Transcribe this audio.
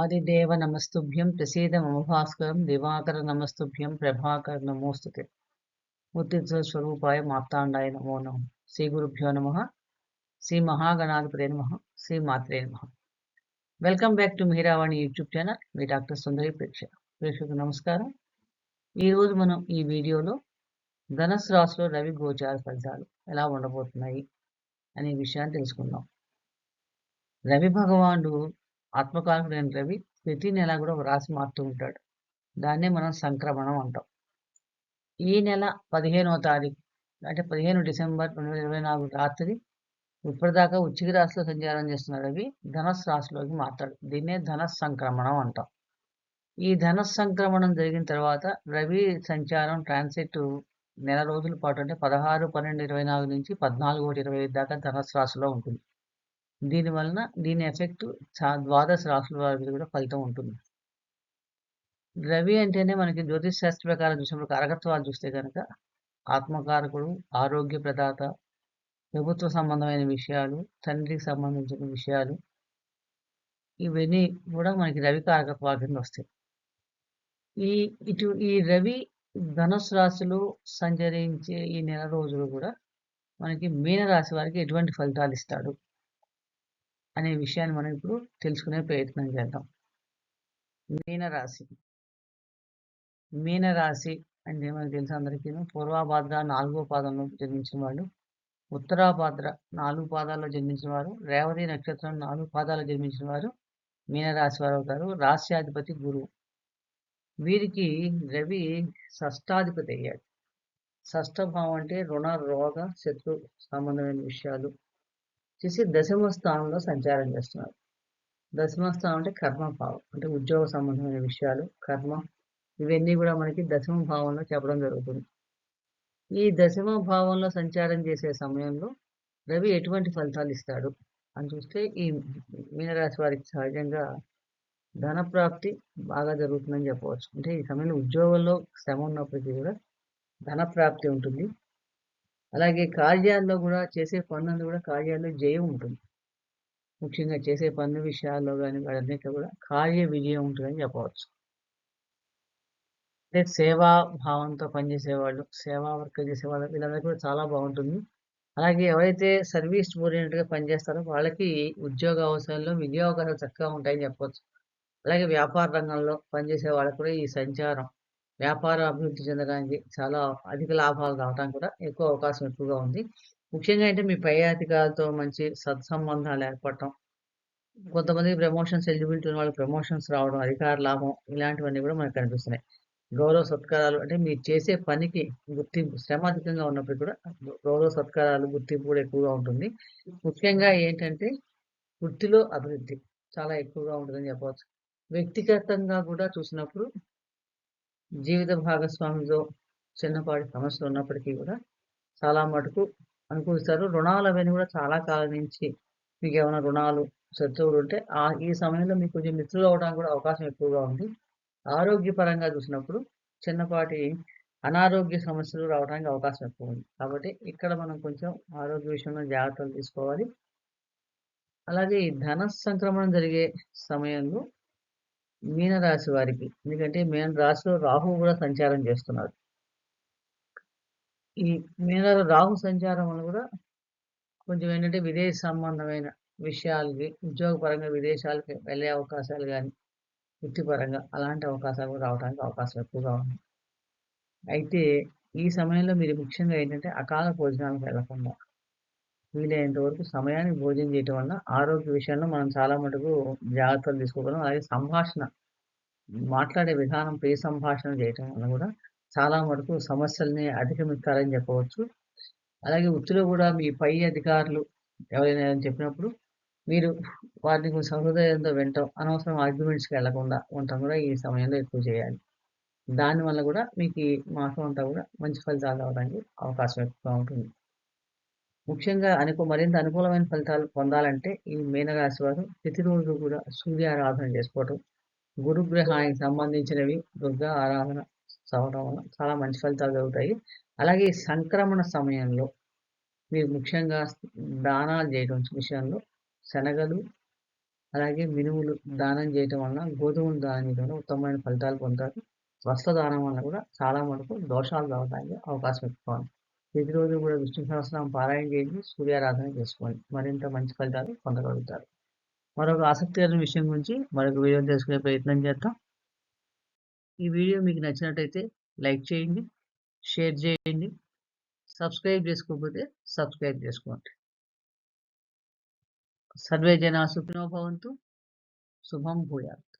ఆదిదేవ నమస్తుభ్యం ప్రసీద మమ భాస్కరం దివాకర నమస్తుభ్యం ప్రభాకర నమోస్తుతే ఉత్తిత స్వరూపాయ మార్తాండాయ నమో నమ శ్రీ గురుభ్యో నమ శ్రీ మహాగణాధిపతే నమ శ్రీ మాత్రే నమ. Welcome back to Meeravani YouTube channel. మీ డాక్టర్ సుందరి ప్రేక్షకు నమస్కారం. ఈరోజు మనం ఈ వీడియోలో ధనుసు రాశిలో రవి గోచార ఫలితాలు ఎలా ఉండబోతున్నాయి అనే విషయాన్ని తెలుసుకుందాం. రవి భగవానుడు ఆత్మకారకుడైన రవి ప్రతి నెల కూడా ఒక రాశి మారుతూ ఉంటాడు. దాన్నే మనం సంక్రమణం అంటాం. ఈ నెల 15వ తారీఖు అంటే 15 డిసెంబర్ 2024 రాత్రి ఇప్పటిదాకా వృశ్చిక రాశిలో సంచారం చేస్తున్న రవి ధనుస్సు రాశిలోకి మారుతాడు. దీన్నే ధనుస్సు సంక్రమణం అంటాం. ఈ ధనుస్సు సంక్రమణం జరిగిన తర్వాత రవి సంచారం ట్రాన్సిట్ నెల రోజుల పాటు అంటే 16/12/24 నుంచి 14/1/25 దాకా ధనుస్సు రాశిలో ఉంటుంది. దీని ఎఫెక్ట్ ద్వాదశ రాశుల వారికి కూడా ఫలితం ఉంటుంది. రవి అంటేనే మనకి జ్యోతిష్ శాస్త్ర ప్రకారం చూసినప్పుడు కారకత్వాలు చూస్తే కనుక ఆత్మకారకుడు, ఆరోగ్య ప్రదాత, ప్రభుత్వ సంబంధమైన విషయాలు, తండ్రికి సంబంధించిన విషయాలు, ఇవన్నీ కూడా మనకి రవి కారకత్వాల కింద వస్తాయి. ఈ రవి ధనుసు రాశిలో సంచరించే ఈ నెల రోజులు కూడా మనకి మీనరాశి వారికి ఎటువంటి ఫలితాలు ఇస్తాడు అనే విషయాన్ని మనం ఇప్పుడు తెలుసుకునే ప్రయత్నం చేద్దాం. మీనరాశి అంటే మనకు తెలుసు అందరికీ, పూర్వభాద్ర 4వ పాదంలో జన్మించిన వాళ్ళు, ఉత్తరాభాద్ర 4 పాదాల్లో జన్మించిన వారు, రేవతి నక్షత్రం 4 పాదాల్లో జన్మించిన వారు మీనరాశి వారు అవుతారు. రాశ్యాధిపతి గురువు. వీరికి రవి షష్టాధిపతి అయ్యాడు. షష్ఠభావం అంటే రుణ, రోగ, శత్రు సంబంధమైన విషయాలు చేసి దశమ స్థానంలో సంచారం చేస్తున్నారు. దశమ స్థానం అంటే కర్మభావం, అంటే ఉద్యోగ సంబంధమైన విషయాలు, కర్మ, ఇవన్నీ కూడా మనకి దశమ భావంలో చెప్పడం జరుగుతుంది. ఈ దశమ భావంలో సంచారం చేసే సమయంలో రవి ఎటువంటి ఫలితాలు ఇస్తాడు అని చూస్తే ఈ మీనరాశి వారికి సహజంగా ధనప్రాప్తి బాగా జరుగుతుందని చెప్పవచ్చు. అంటే ఈ సమయంలో ఉద్యోగంలో శ్రమ ఉన్నప్పటికీ కూడా ధనప్రాప్తి ఉంటుంది. అలాగే కార్యాల్లో కూడా చేసే పనులను కూడా కార్యాల్లో జయం ఉంటుంది. ముఖ్యంగా చేసే పనుల విషయాల్లో కానీ వాటన్నిటిలో కూడా కార్య విజయం ఉంటుందని చెప్పవచ్చు. అంటే సేవా భావంతో పనిచేసేవాళ్ళు, సేవా వర్క్ చేసేవాళ్ళు, వీళ్ళందరికీ కూడా చాలా బాగుంటుంది. అలాగే ఎవరైతే సర్వీస్ ఓరియంటెడ్గా పనిచేస్తారో వాళ్ళకి ఉద్యోగ అవసరాల్లో విద్యావకాశాలు చక్కగా ఉంటాయని చెప్పవచ్చు. అలాగే వ్యాపార రంగంలో పనిచేసే వాళ్ళకు కూడా ఈ సంచారం వ్యాపారం అభివృద్ధి చెందడానికి, చాలా అధిక లాభాలు రావడానికి కూడా ఎక్కువ అవకాశం ఎక్కువగా ఉంది. ముఖ్యంగా అంటే మీ పై అధికారులతో మంచి సత్సంబంధాలు ఏర్పడటం, కొంతమందికి ప్రమోషన్స్ ఎలిజిబిలిటీ ఉన్న వాళ్ళకి ప్రమోషన్స్ రావడం, అధికార లాభం, ఇలాంటివన్నీ కూడా మనకు కనిపిస్తున్నాయి. గౌరవ సత్కారాలు అంటే మీరు చేసే పనికి గుర్తింపు, శ్రమ అధికంగా ఉన్నప్పుడు కూడా గౌరవ సత్కారాలు, గుర్తింపు కూడా ఎక్కువగా ఉంటుంది. ముఖ్యంగా ఏంటంటే వృత్తిలో అభివృద్ధి చాలా ఎక్కువగా ఉంటుందని చెప్పవచ్చు. వ్యక్తిగతంగా కూడా చూసినప్పుడు జీవిత భాగస్వామితో చిన్నపాటి సమస్యలు ఉన్నప్పటికీ కూడా చాలా మటుకు అనుకూలిస్తారు. రుణాలు అవన్నీ కూడా చాలా కాలం నుంచి మీకు ఏమైనా రుణాలు, శత్రువులు ఉంటే ఈ సమయంలో మీకు కొంచెం మిత్రులు అవడానికి కూడా అవకాశం ఎక్కువగా ఉంది. ఆరోగ్యపరంగా చూసినప్పుడు చిన్నపాటి అనారోగ్య సమస్యలు రావడానికి అవకాశం ఎక్కువ ఉంది. కాబట్టి ఇక్కడ మనం కొంచెం ఆరోగ్య విషయంలో జాగ్రత్తలు తీసుకోవాలి. అలాగే ఈ ధన సంక్రమణం జరిగే సమయంలో మీనరాశి వారికి, ఎందుకంటే మీన రాశిలో రాహువు కూడా సంచారం చేస్తున్నాడు. ఈ రాహు సంచారం వల్ల కూడా కొంచెం ఏంటంటే విదేశ సంబంధమైన విషయాలకి, ఉద్యోగపరంగా విదేశాలకి వెళ్ళే అవకాశాలు కానీ, వృత్తిపరంగా అలాంటి అవకాశాలు కూడా రావడానికి అవకాశం ఎక్కువగా ఉంది. అయితే ఈ సమయంలో మీరు ముఖ్యంగా ఏంటంటే అకాల భోజనాలకు వెళ్లకుండా వీలైనంత వరకు సమయానికి భోజనం చేయటం వల్ల ఆరోగ్య విషయంలో మనం చాలా మటుకు జాగ్రత్తలు తీసుకోగలం. అలాగే సంభాషణ, మాట్లాడే విధానం, ప్రియ సంభాషణ చేయటం వల్ల కూడా చాలా మటుకు సమస్యల్ని అధిగమిస్తారని చెప్పవచ్చు. అలాగే వృత్తిలో కూడా మీ పై అధికారులు ఎవరైనా చెప్పినప్పుడు మీరు వారిని కొంచెం సహృదయంతో వినటం, అనవసరం ఆర్గ్యుమెంట్స్కి వెళ్లకుండా ఉండటం కూడా ఈ సమయంలో ఎక్కువ చేయాలి. దానివల్ల కూడా మీకు ఈ మాసం అంతా కూడా మంచి ఫలితాలు రావడానికి అవకాశం ఎక్కువగా ఉంటుంది. ముఖ్యంగా మరింత అనుకూలమైన ఫలితాలు పొందాలంటే ఈ మీనరాశి వారు ప్రతిరోజు కూడా సూర్యారాధన చేసుకోవటం, గురుగ్రహానికి సంబంధించినవి దుర్గా ఆరాధన చదవడం వల్ల చాలా మంచి ఫలితాలు జరుగుతాయి. అలాగే సంక్రమణ సమయంలో మీరు ముఖ్యంగా దానాలు చేయడం విషయంలో శనగలు, అలాగే మినుములు దానం చేయటం వలన, గోధుమలు దానం చేయడం వల్ల ఉత్తమమైన ఫలితాలు పొందుతారు. వస్త్రదానం వలన కూడా చాలా మటుకు దోషాలు రావడానికి అవకాశం ఎక్కువ ఉంది. ప్రతిరోజు కూడా విష్ణు సహస్రనామం పారాయణ చేయండి, సూర్యారాధన చేసుకోండి. మరింత మంచి ఫలితాలు పొందగలుగుతారు. మరొక ఆసక్తికరమైన విషయం గురించి మరొక వీడియో తెలుసుకునే ప్రయత్నం చేద్దాం. ఈ వీడియో మీకు నచ్చినట్టయితే లైక్ చేయండి, షేర్ చేయండి, సబ్స్క్రైబ్ చేసుకోకపోతే సబ్స్క్రైబ్ చేసుకోండి. సర్వే జనా సుఖినో భవంతు. శుభం భూయాత్.